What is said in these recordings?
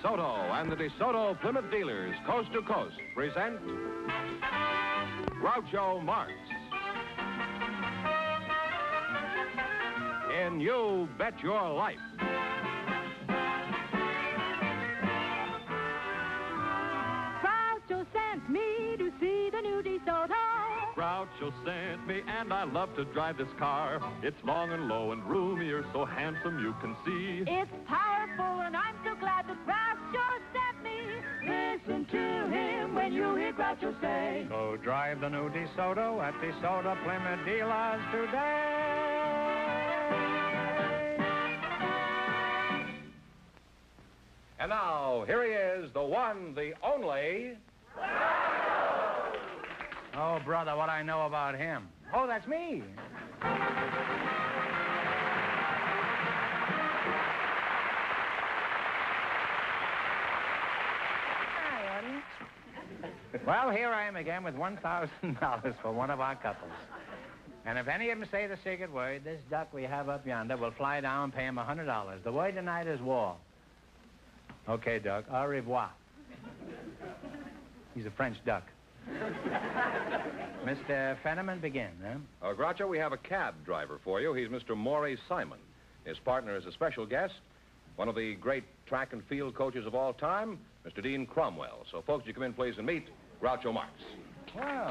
DeSoto and the DeSoto Plymouth dealers, coast to coast, present Groucho Marx in You Bet Your Life. Groucho sent me to see the new DeSoto. Groucho sent me, and I love to drive this car. It's long and low and roomier, so handsome you can see. It's powerful, and I'm so glad that Groucho sent me. Listen to him when you hear Groucho say, So drive the new DeSoto at DeSoto Plymouth dealers today. And now, here he is, the one, the only... Oh, brother, what I know about him. Oh, that's me. Hi, audience. Well, here I am again with $1,000 for one of our couples. And if any of them say the secret word, this duck we have up yonder will fly down and pay him $100. The word tonight is war. Okay, Duck. Au revoir. He's a French duck. Mr. Fenneman, begin, huh? Groucho, we have a cab driver for you. He's Mr. Maury Simon. His partner is a special guest, one of the great track and field coaches of all time, Mr. Dean Cromwell. So, folks, you come in, please, and meet Groucho Marx. Well.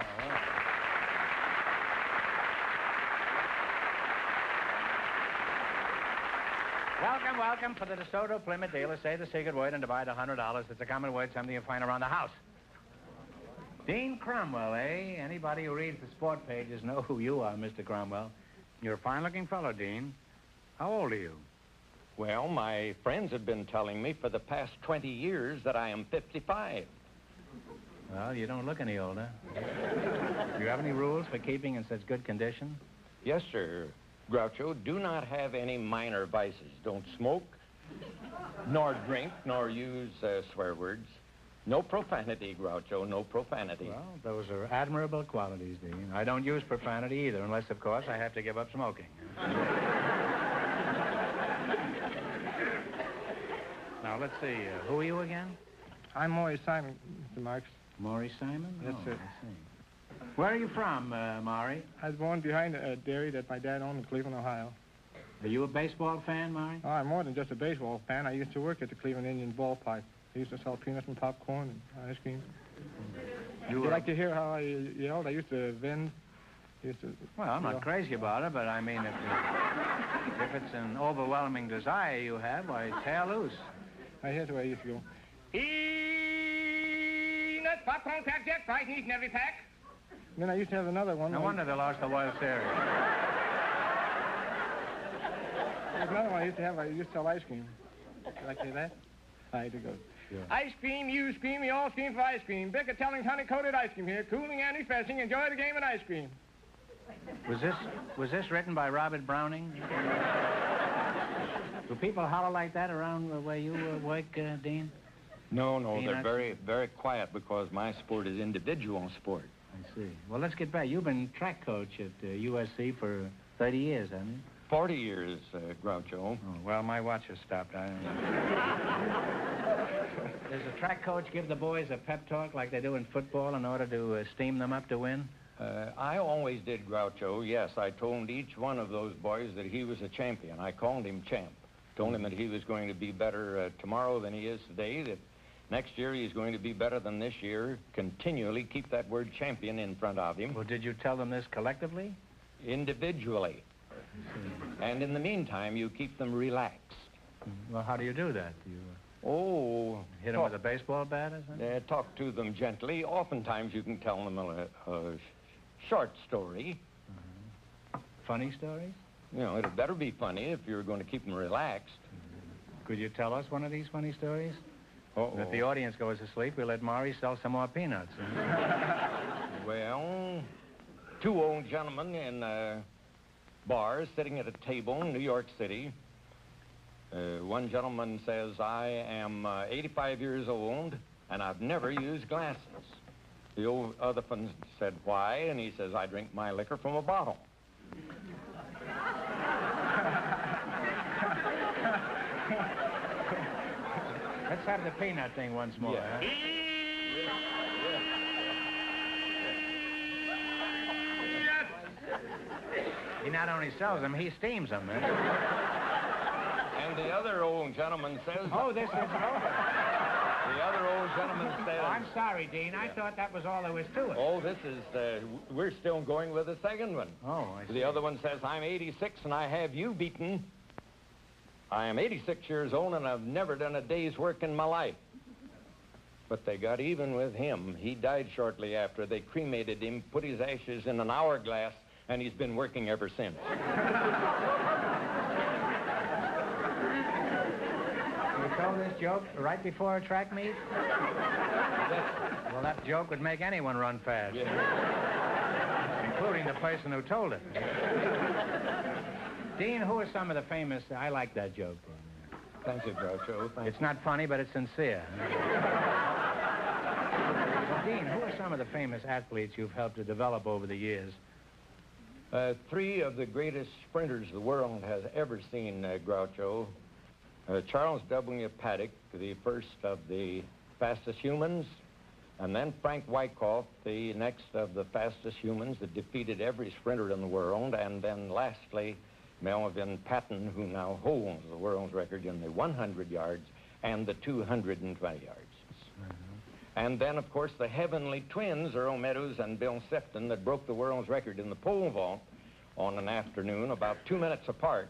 Welcome, welcome for the DeSoto Plymouth dealer. Say the secret word and divide $100. It's a common word, something you find around the house. Dean Cromwell, eh? Anybody who reads the sport pages know who you are, Mr. Cromwell. You're a fine-looking fellow, Dean. How old are you? Well, my friends have been telling me for the past 20 years that I am 55. Well, you don't look any older. Do you have any rules for keeping in such good condition? Yes, sir. Groucho, do not have any minor vices. Don't smoke, nor drink, nor use swear words. No profanity, Groucho, no profanity. Well, those are admirable qualities, Dean. I don't use profanity either, unless, of course, I have to give up smoking. Now, let's see. Who are you again? I'm Maury Simon, Mr. Marx. Maury Simon? Yes, sir. I see. Where are you from, Maury? I was born behind a dairy that my dad owned in Cleveland, Ohio. Are you a baseball fan, Maury? Oh, I'm more than just a baseball fan. I used to work at the Cleveland Indian ballpark. I used to sell peanuts and popcorn and ice cream. Would you like to hear how I yelled? I used to vend. Well, I'm not crazy about it, but I mean, if it's an overwhelming desire you have, why, tear loose. Here's the way I used to go. Peanuts, popcorn, crackjack, fried each and every pack. Then I used to have another one. No wonder they lost the World Series. There's another one I used to have. I used to sell ice cream. Would you like to hear that? I had to go. Sure. Ice cream, you scream, we all scream for ice cream. Bicker Telling's honey-coated ice cream here. Cooling and refreshing. Enjoy the game and ice cream. Was this written by Robert Browning? Do people holler like that around where you work, Dean? No, Peanuts? they're very, very quiet because my sport is individual sport. I see. Well, let's get back. You've been track coach at USC for 30 years, haven't you? 40 years, Groucho. Oh, well, my watch has stopped. Does the track coach give the boys a pep talk like they do in football in order to steam them up to win? I always did, Groucho. Yes, I told each one of those boys that he was a champion. I called him champ. Told him that he was going to be better tomorrow than he is today, that next year he's going to be better than this year. Continually keep that word champion in front of him. Well, did you tell them this collectively? Individually. And in the meantime, you keep them relaxed. Well, how do you do that? Do you hit them with a baseball bat or something? Talk to them gently. Oftentimes you can tell them a short story. Funny stories? You know, it better be funny if you're going to keep them relaxed. Could you tell us one of these funny stories? Uh-oh. If the audience goes to sleep, we'll let Maury sell some more peanuts. Well, two old gentlemen in bar sitting at a table in New York City. One gentleman says, I am 85 years old, and I've never used glasses. The other one said, why? And he says, I drink my liquor from a bottle. Let's have the peanut thing once more. Yeah. Huh? He not only sells them, he steams them. Eh? And the other old gentleman says... Oh, this is over. The other old gentleman says... Oh, I'm sorry, Dean. I thought that was all there was to it. Oh, this is... we're still going with the second one. Oh, I see. The other one says, I'm 86 and I have you beaten. I am 86 years old and I've never done a day's work in my life. But they got even with him. He died shortly after. They cremated him, put his ashes in an hourglass, and he's been working ever since. You told this joke right before a track meet? Well, that joke would make anyone run fast. Yeah. Including the person who told it. Dean, who are some of the famous... I like that joke. Thank you, Groucho. It's not funny, but it's sincere. Well, Dean, who are some of the famous athletes you've helped to develop over the years? 3 of the greatest sprinters the world has ever seen, Groucho. Charles W. Paddock, the first of the fastest humans, and then Frank Wyckoff, the next of the fastest humans that defeated every sprinter in the world, and then lastly, Melvin Patton, who now holds the world's record in the 100 yards and the 220 yards. And then, of course, the heavenly twins, Earl Meadows and Bill Sefton, that broke the world's record in the pole vault on an afternoon about 2 minutes apart.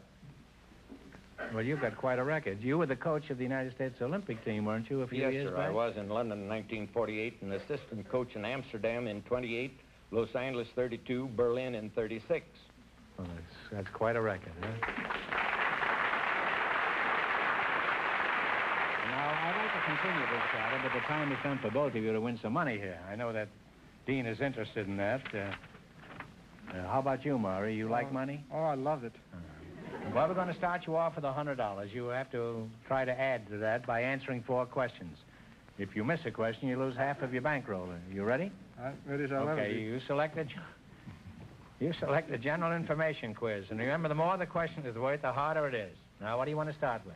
Well, you've got quite a record. You were the coach of the United States Olympic team, weren't you, a few years Yes, sir. back? I was in London in 1948 and assistant coach in Amsterdam in 28, Los Angeles 32, Berlin in 36. Well, that's quite a record, huh? Now, I'd like to continue this battle, but the time has come for both of you to win some money here. I know that Dean is interested in that. How about you, Maury? You like money? Oh, I love it. Well, we're going to start you off with $100. You have to try to add to that by answering 4 questions. If you miss a question, you lose half of your bankroll. You ready? Ready as I'll ever Okay, be. you select the general information quiz. And remember, the more the question is worth, the harder it is. Now, what do you want to start with?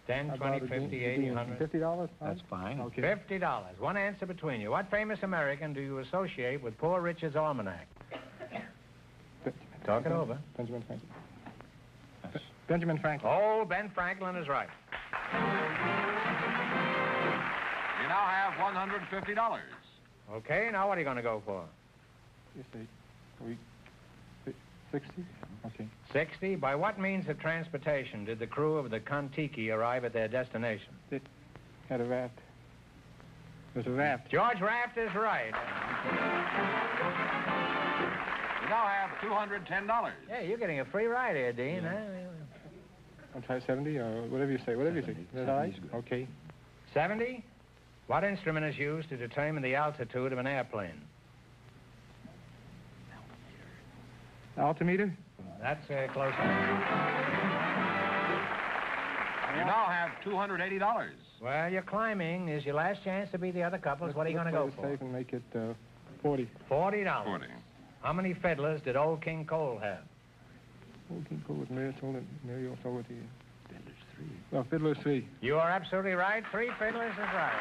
10, 20, 50, 80, 100? $50? That's fine. Okay. $50. One answer between you. What famous American do you associate with Poor Richard's Almanac? Talk it over. Benjamin Franklin. Benjamin Franklin. Oh, Ben Franklin is right. You now have $150. Okay, now what are you going to go for? You see, 60? Okay. 60. By what means of transportation did the crew of the Kon-Tiki arrive at their destination? Had a raft. There's a raft. George Raft is right. You now have $210. Yeah, you're getting a free ride here, Dean. Yeah. Huh? I'll try 70 or whatever you say. Whatever you say. Is that all right? Okay. 70. What instrument is used to determine the altitude of an airplane? Altimeter? That's close. You now have $280. Well, your climbing is your last chance to beat the other couples. What are you going to go Let's for? play it safe and make it 40. $40. 40. How many fiddlers did old King Cole have? Old King Cole with Mary told it. Mary also with the... Fiddler's 3. Well, Fiddler's 3. You are absolutely right. 3 fiddlers is right.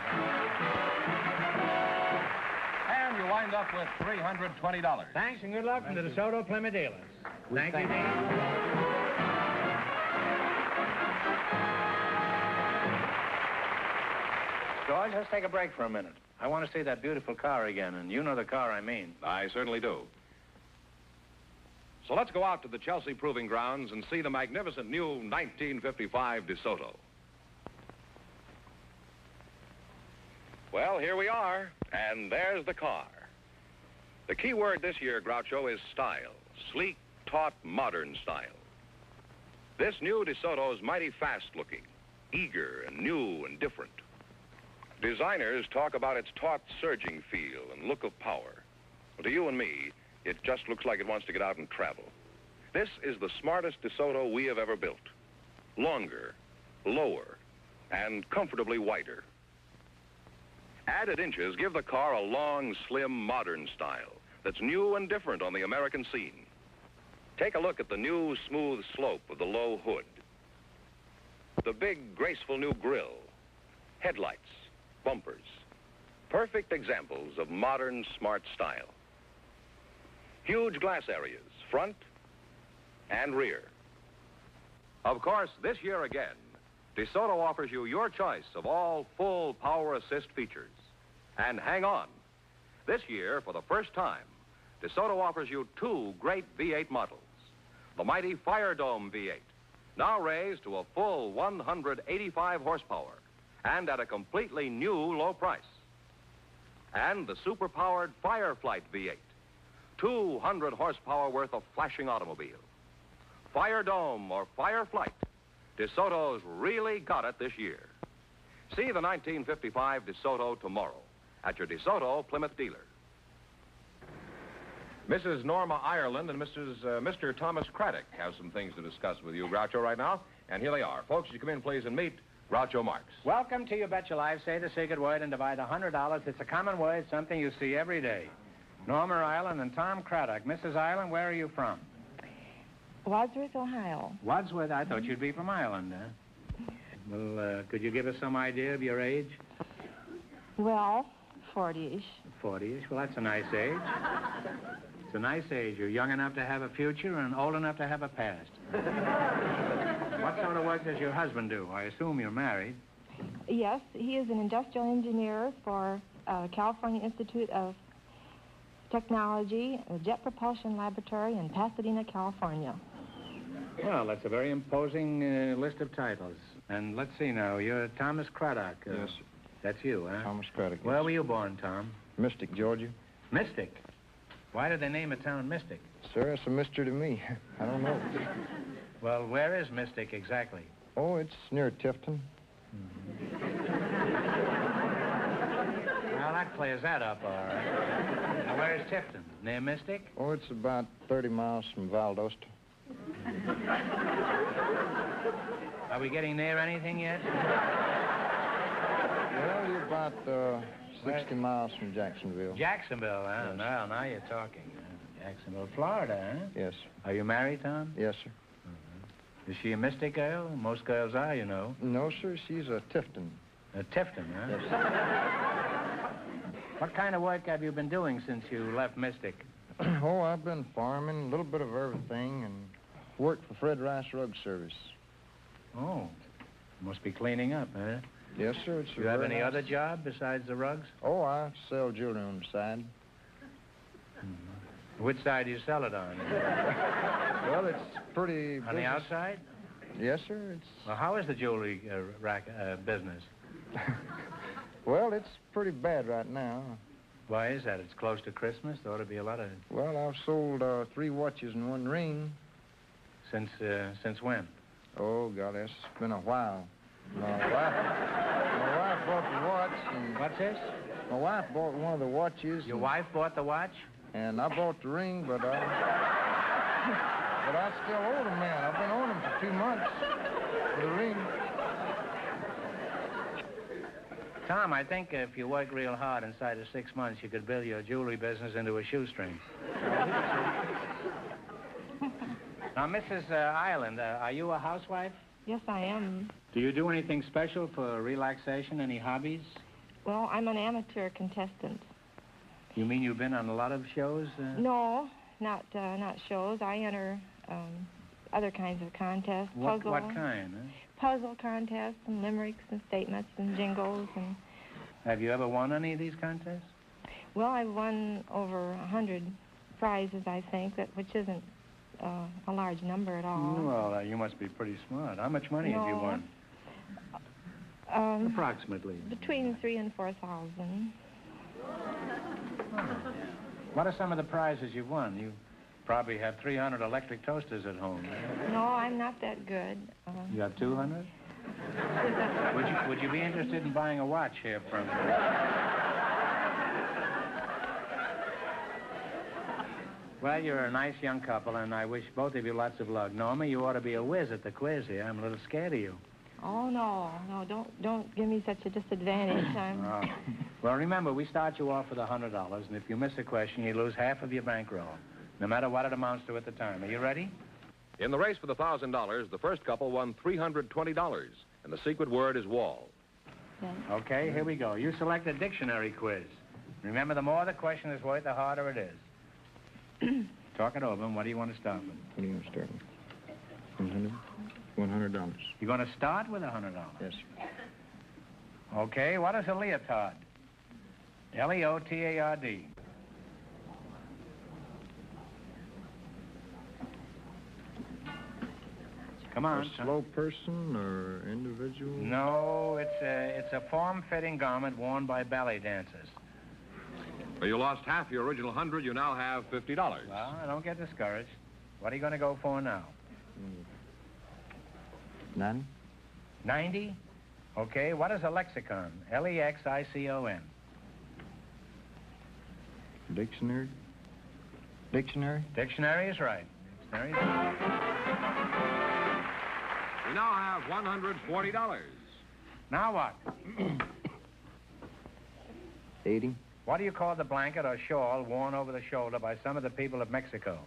And you wind up with $320. Thanks and good luck from the DeSoto Plymouth dealers. Thank you, Dean. George, let's take a break for a minute. I want to see that beautiful car again, and you know the car I mean. I certainly do. So let's go out to the Chelsea Proving Grounds and see the magnificent new 1955 DeSoto. Well, here we are, and there's the car. The key word this year, Groucho, is style. Sleek, taut, modern style. This new DeSoto is mighty fast-looking, eager and new and different. Designers talk about its taut, surging feel and look of power. Well, to you and me, it just looks like it wants to get out and travel. This is the smartest DeSoto we have ever built. Longer, lower, and comfortably wider. Added inches give the car a long, slim, modern style that's new and different on the American scene. Take a look at the new, smooth slope of the low hood. The big, graceful new grille. headlights, bumpers. Perfect examples of modern smart style. Huge glass areas, front and rear. Of course, this year again, DeSoto offers you your choice of all full power assist features. And hang on. This year, for the first time, DeSoto offers you two great V8 models. The mighty Fire Dome V8, now raised to a full 185 horsepower and at a completely new low price. And the super-powered Fireflight V8, 200 horsepower worth of flashing automobile. Fire Dome or Fireflight, DeSoto's really got it this year. See the 1955 DeSoto tomorrow at your DeSoto Plymouth dealer. Mrs. Norma Ireland and Mr. Thomas Craddock have some things to discuss with you, Groucho, right now. And here they are. Folks, you come in, please, and meet Groucho Marx. Welcome to You Bet Your Life. Say the secret word and divide $100. It's a common word, something you see every day. Norma Ireland and Tom Craddock. Mrs. Ireland, where are you from? Wadsworth, Ohio. Wadsworth? I thought you'd be from Ireland, huh? Well, could you give us some idea of your age? Well, 40-ish. 40-ish? Well, that's a nice age. It's a nice age. You're young enough to have a future and old enough to have a past. What sort of work does your husband do? I assume you're married. Yes, he is an industrial engineer for California Institute of Technology, a Jet Propulsion Laboratory in Pasadena, California. Well, that's a very imposing list of titles. And let's see now, you're Thomas Craddock. Yes. That's you, huh? Thomas Craddock. Where were you born, Tom? Mystic, Georgia. Mystic? Why did they name a town Mystic? Sir, it's a mystery to me. I don't know. Well, where is Mystic exactly? Oh, it's near Tifton. Well, that clears that up, all right. Now, where is Tifton? Near Mystic? Oh, it's about 30 miles from Valdosta. Are we getting near anything yet? Well, you're about 60 miles from Jacksonville. Jacksonville, huh? Yes. Well, now you're talking. Jacksonville, Florida, huh? Yes, sir. Are you married, Tom? Yes, sir. Is she a Mystic girl? Most girls are, you know. No, sir, she's a Tifton. A Tifton, huh? Yes, sir. What kind of work have you been doing since you left Mystic? Oh, I've been farming, a little bit of everything, and worked for Fred Rice Rug Service. Oh, must be cleaning up, huh? Yes, sir. It's Do you have very any nice. other job besides the rugs? Oh, I sell jewelry on the side. Which side do you sell it on? Well, it's pretty On the business. outside? Yes, sir. It's Well, how is the jewelry business? well, it's pretty bad right now. Why is that? It's close to Christmas. There ought to be a lot of... Well, I've sold 3 watches and 1 ring. Since when? Oh, God, that's been a while. My wife bought the watch, and What's this? my wife bought one of the watches. Your wife bought the watch? And I bought the ring, but I still owe the man. I've been owing him for 2 months for the ring. Tom, I think if you work real hard inside of 6 months, you could build your jewelry business into a shoestring. Now, Mrs. Ireland, are you a housewife? Yes, I am. Do you do anything special for relaxation? Any hobbies? Well, I'm an amateur contestant. You mean you've been on a lot of shows? No, not shows. I enter other kinds of contests. What kind? Huh? Puzzle contests and limericks and statements and jingles and... Have you ever won any of these contests? Well, I've won over 100 prizes, I think, which isn't a large number at all. Well, you must be pretty smart. How much money have you No. won? Approximately. Between 3,000 and 4,000. What are some of the prizes you've won? You probably have 300 electric toasters at home. No, I'm not that good. You have 200? Would you be interested in buying a watch here from... Well, you're a nice young couple, and I wish both of you lots of luck. Norma, you ought to be a whiz at the quiz here. I'm a little scared of you. Oh, no, don't give me such a disadvantage. Oh. Well, remember, we start you off with $100, and if you miss a question, you lose half of your bankroll, no matter what it amounts to at the time. Are you ready? In the race for the $1,000, the first couple won $320, and the secret word is wall. Okay. Okay, here we go. You select a dictionary quiz. Remember, the more the question is worth, the harder it is. Talk it over, and what do you want to start with? What do you want to start with? $100. You're going to start with $100? Yes. Okay, what is a leotard? Leotard. Come on. A slow person or individual? No, it's a form-fitting garment worn by ballet dancers. Well, you lost half your original 100. You now have $50. Well, don't get discouraged. What are you going to go for now? 90? 90? Okay, what is a lexicon? Lexicon. Dictionary? Dictionary? Dictionary is right. Dictionary is right. We now have $140. Now what? 80? What do you call the blanket or shawl worn over the shoulder by some of the people of Mexico?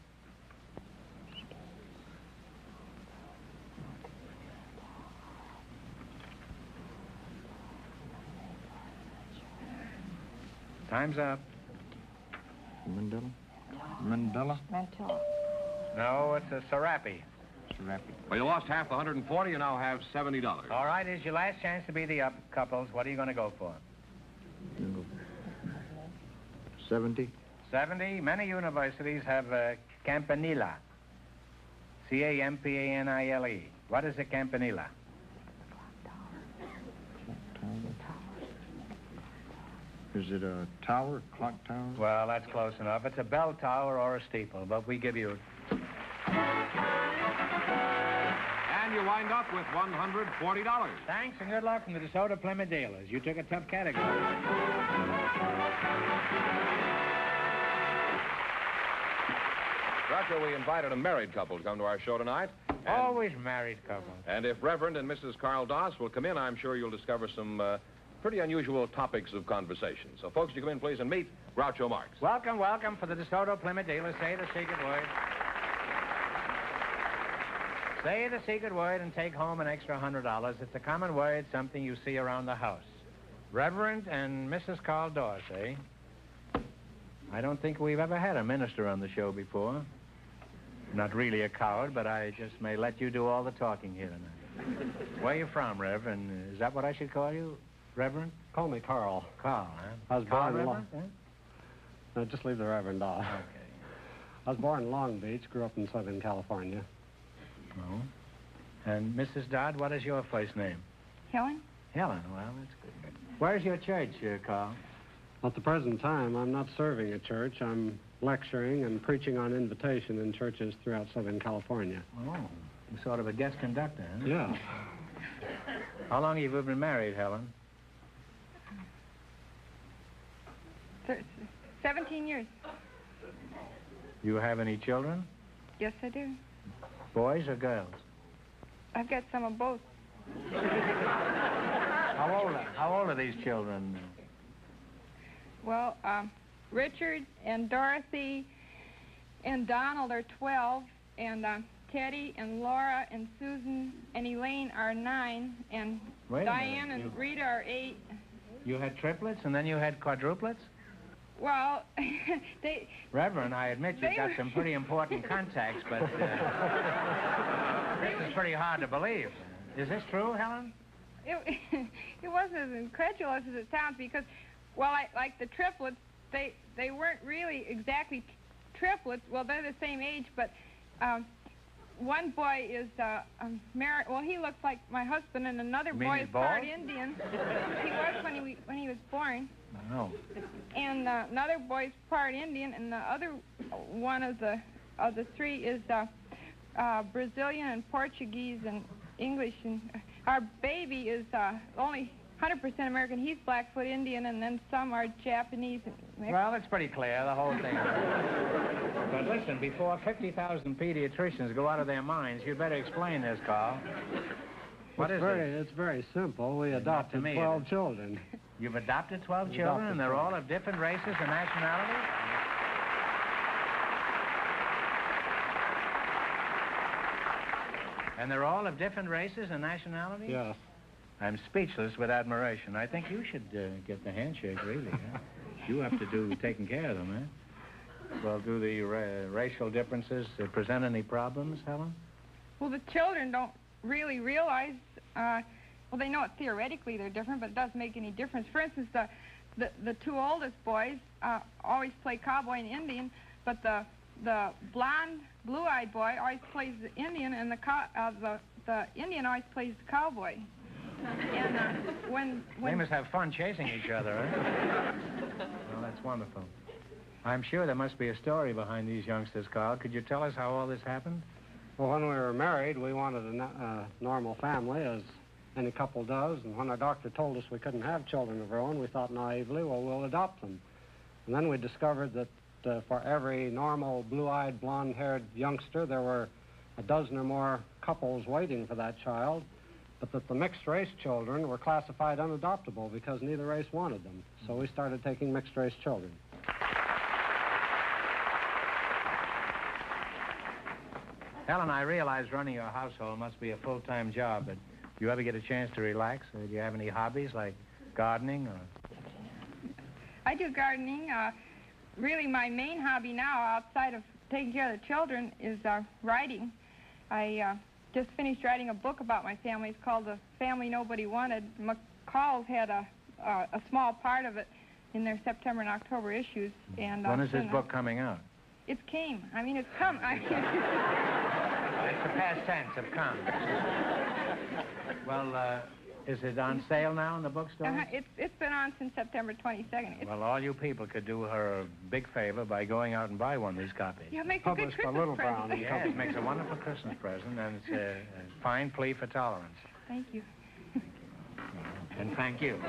Time's up. Mandela? Mandela? Mantilla. No, it's a serape. Serape. Well, you lost half the 140. You now have $70. All right, here's your last chance to be the up couples. What are you going to go for? 70? 70. Many universities have campanile. Campanile. What is a campanile? Is it a tower, clock tower? Well, that's close enough. It's a bell tower or a steeple, but we give you... And you wind up with $140. Thanks and good luck from the DeSoto Plymouth dealers. You took a tough category. Groucho, we invited a married couple to come to our show tonight. Always married couples. And if Reverend and Mrs. Carl Doss will come in, I'm sure you'll discover some pretty unusual topics of conversation. So, folks, you come in, please, and meet Groucho Marx. Welcome, welcome for the DeSoto Plymouth dealers. Say the secret word. Say the secret word and take home an extra $100. It's a common word, something you see around the house. Reverend and Mrs. Carl Doss, eh? I don't think we've ever had a minister on the show before. Not really a coward, but I just may let you do all the talking here tonight. Where you from, Reverend? Is that what I should call you, Reverend? Call me Carl. Carl, huh? I was Carl born in Reverend? Huh? No, just leave the Reverend off. Okay. I was born in Long Beach, grew up in Southern California. Oh. And Mrs. Dodd, what is your first name? Helen? Helen. Well, that's good. Where's your church, Carl? At the present time, I'm not serving a church. I'm lecturing and preaching on invitation in churches throughout Southern California. Oh, you're sort of a guest conductor, huh? Yeah. How long have you been married, Helen? 17 years. You have any children? Yes, I do. Boys or girls? I've got some of both. How old are these children? Well, Richard and Dorothy and Donald are 12, and Teddy and Laura and Susan and Elaine are 9, and Diane and Rita are 8. You had triplets and then you had quadruplets? Well, they... Reverend, I admit you've got some pretty important contacts, but this is pretty hard to believe. Is this true, Helen? It wasn't as incredulous as it sounds because, well, like the triplets, they weren't really exactly triplets. Well, they're the same age, but one boy is married. Well, he looks like my husband, and another boy is part Indian. He was when he was born. No. And another boy's part Indian, and the other one of the three is Brazilian and Portuguese and English. And our baby is only 100% American. He's Blackfoot Indian, and then some are Japanese. And well, it's pretty clear, the whole thing. But listen, before 50,000 pediatricians go out of their minds, you'd better explain this, Carl. What is it? It's very simple. We adopted 12 children. You've adopted 12 children, and they're all of different races and nationalities? And they're all of different races and nationalities? Yes. I'm speechless with admiration. I think you should get the handshake, really. Huh? You have to do taking care of them, eh? Well, do the racial differences present any problems, Helen? Well, the children don't really realize, well, they know it theoretically they're different, but it doesn't make any difference. For instance, the two oldest boys always play cowboy and Indian, but the blonde, blue-eyed boy always plays the Indian, and the Indian always plays the cowboy. And when they must have fun chasing each other, eh? Well, that's wonderful. I'm sure there must be a story behind these youngsters, Carl. Could you tell us how all this happened? Well, when we were married, we wanted a normal family, as any couple does. And when our doctor told us we couldn't have children of our own, we thought naively, well, we'll adopt them. And then we discovered that for every normal, blue-eyed, blonde-haired youngster, there were a dozen or more couples waiting for that child, but that the mixed-race children were classified unadoptable because neither race wanted them. So we started taking mixed-race children. Helen, I realize running your household must be a full-time job, but do you ever get a chance to relax? Or do you have any hobbies like gardening or... I do gardening. Really, my main hobby now, outside of taking care of the children, is writing. I just finished writing a book about my family. It's called The Family Nobody Wanted. McCall's had a small part of it in their September and October issues. And when is this book coming out? It came. I mean, it's come. It's the past tense of come. Well, is it on sale now in the bookstore? It's been on since September 22nd. Well, all you people could do her a big favor by going out and buy one of these copies. Yeah, it makes a good Christmas present. Yes, it makes a wonderful Christmas present, and it's a fine plea for tolerance. Thank you. And thank you.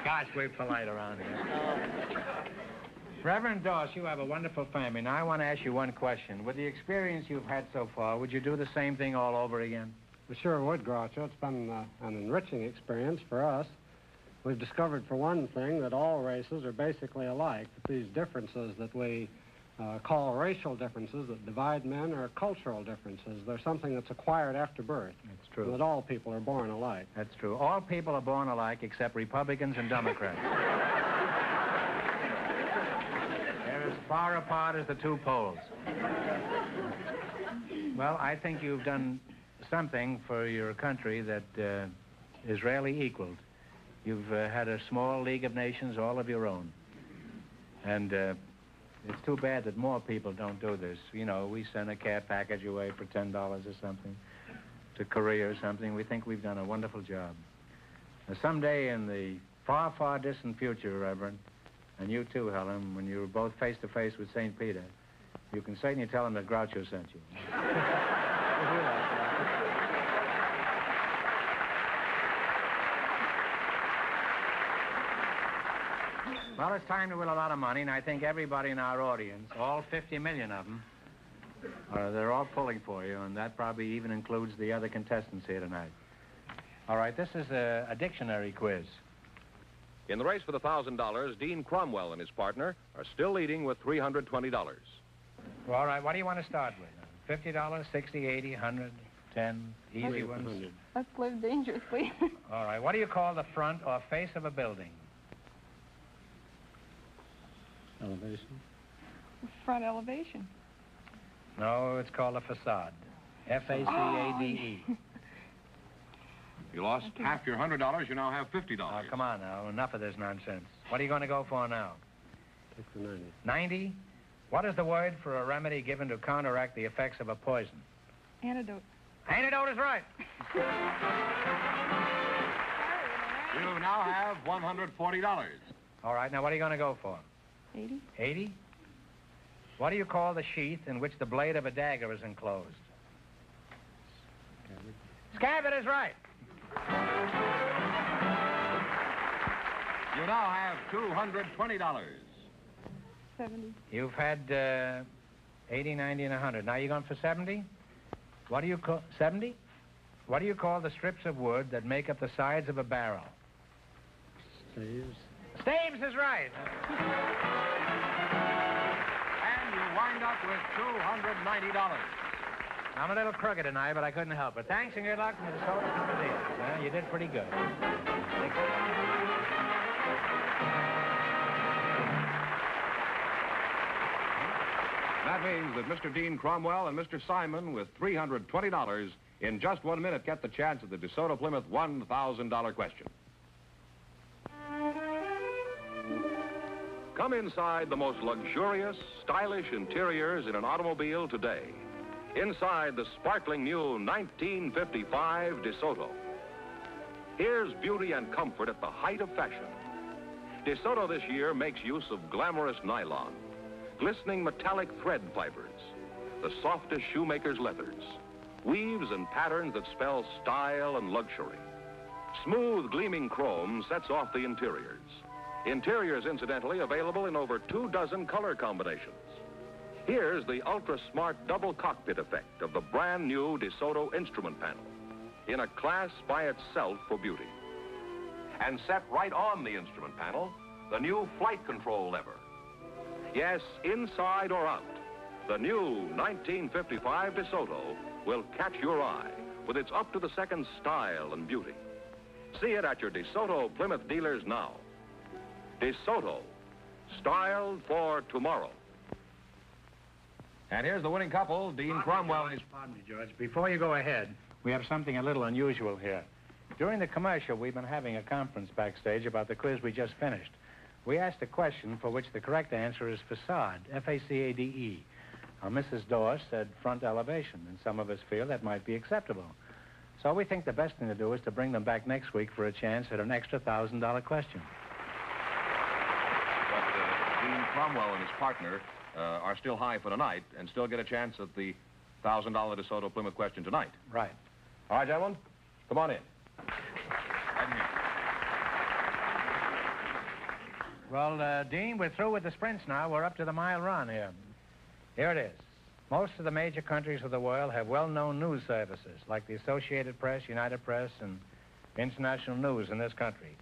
Gosh, we're polite around here. Reverend Doss, you have a wonderful family. Now, I want to ask you one question. With the experience you've had so far, would you do the same thing all over again? We sure would, Groucho. It's been an enriching experience for us. We've discovered, for one thing, that all races are basically alike, that these differences that we call racial differences that divide men are cultural differences. They're something that's acquired after birth. That's true. And that all people are born alike. That's true. All people are born alike except Republicans and Democrats. They're as far apart as the two poles. Well, I think you've done something for your country that is rarely equaled. You've had a small League of Nations all of your own. And it's too bad that more people don't do this. You know, we send a care package away for $10 or something to Korea or something. We think we've done a wonderful job. Now, someday in the far, far distant future, Reverend, and you too, Helen, when you're both face-to-face with St. Peter, you can certainly tell him that Groucho sent you. Well, it's time to win a lot of money, and I think everybody in our audience, all 50 million of them, they're all pulling for you, and that probably even includes the other contestants here tonight. All right, this is a dictionary quiz. In the race for the $1,000, Dean Cromwell and his partner are still leading with $320. Well, all right, what do you want to start with? $50, $60, $80, $100, $10, easy ones? Let's live dangerously. All right, what do you call the front or face of a building? Elevation. Front elevation. No, it's called a facade. F-A-C-A-D-E. You lost half your $100. You now have $50. Oh, come on now. Enough of this nonsense. What are you going to go for now? 90. 90? What is the word for a remedy given to counteract the effects of a poison? Antidote. Antidote is right. You now have $140. All right, now what are you going to go for? 80. 80? What do you call the sheath in which the blade of a dagger is enclosed? Scabbard is right. You now have $220. 70. You've had 80, 90, and 100. Now you're going for 70? What do you call... 70? What do you call the strips of wood that make up the sides of a barrel? Staves. Staves is right. And you wind up with $290. I'm a little crooked tonight, but I couldn't help it. Thanks and good luck from the DeSoto Plymouth dealers. Well, you did pretty good. That means that Mr. Dean Cromwell and Mr. Simon, with $320 in just 1 minute, get the chance at the DeSoto Plymouth $1,000 question. Come inside the most luxurious, stylish interiors in an automobile today. Inside the sparkling new 1955 DeSoto. Here's beauty and comfort at the height of fashion. DeSoto this year makes use of glamorous nylon, glistening metallic thread fibers, the softest shoemaker's leathers, weaves and patterns that spell style and luxury. Smooth, gleaming chrome sets off the interiors. Interiors, incidentally, available in over 24 color combinations. Here's the ultra-smart double cockpit effect of the brand new DeSoto instrument panel, in a class by itself for beauty. And set right on the instrument panel, the new flight control lever. Yes, inside or out, the new 1955 DeSoto will catch your eye with its up-to-the-second style and beauty. See it at your DeSoto Plymouth dealers now. DeSoto, styled for tomorrow. And here's the winning couple, Dean Cromwell. Pardon me, George. Before you go ahead, we have something a little unusual here. During the commercial, we've been having a conference backstage about the quiz we just finished. We asked a question for which the correct answer is facade, F-A-C-A-D-E. Now, Mrs. Dorr said front elevation, and some of us feel that might be acceptable. So we think the best thing to do is to bring them back next week for a chance at an extra $1,000 question. But Dean Cromwell and his partner are still high for tonight and still get a chance at the $1,000 DeSoto Plymouth question tonight. Right. All right, gentlemen, come on in. Right in here. Well, Dean, we're through with the sprints now. We're up to the mile run here. Here it is. Most of the major countries of the world have well-known news services, like the Associated Press, United Press, and International News in this country.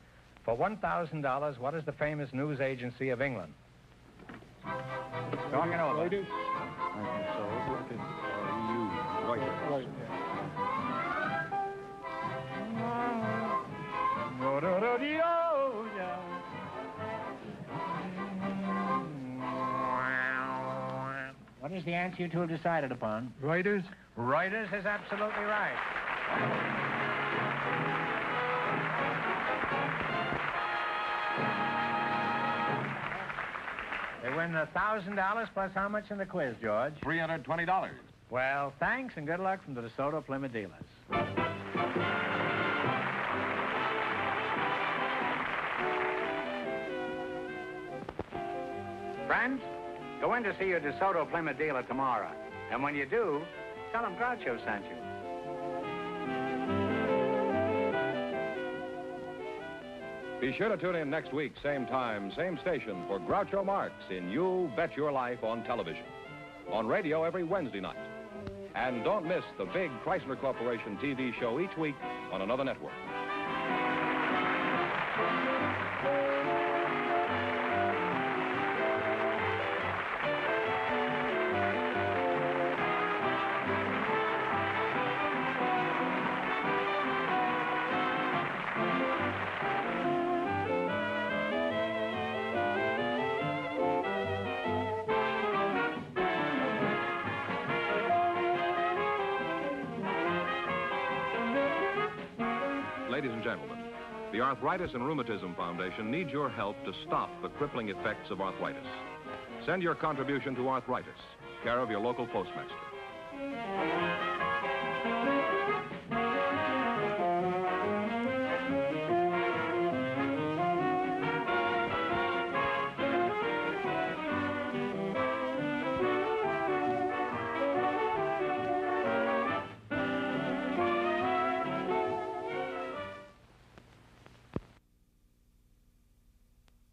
For $1,000, what is the famous news agency of England? Talking over. Reuters? I think so. Reuters. What is the answer you two have decided upon? Reuters? Reuters is absolutely right. They win $1,000 plus how much in the quiz, George? $320. Well, thanks and good luck from the DeSoto Plymouth dealers. Friends, go in to see your DeSoto Plymouth dealer tomorrow. And when you do, tell them Groucho sent you. Be sure to tune in next week, same time, same station, for Groucho Marx in You Bet Your Life on television. On radio every Wednesday night. And don't miss the big Chrysler Corporation TV show each week on another network. Ladies and gentlemen, the Arthritis and Rheumatism Foundation needs your help to stop the crippling effects of arthritis. Send your contribution to Arthritis, care of your local postmaster.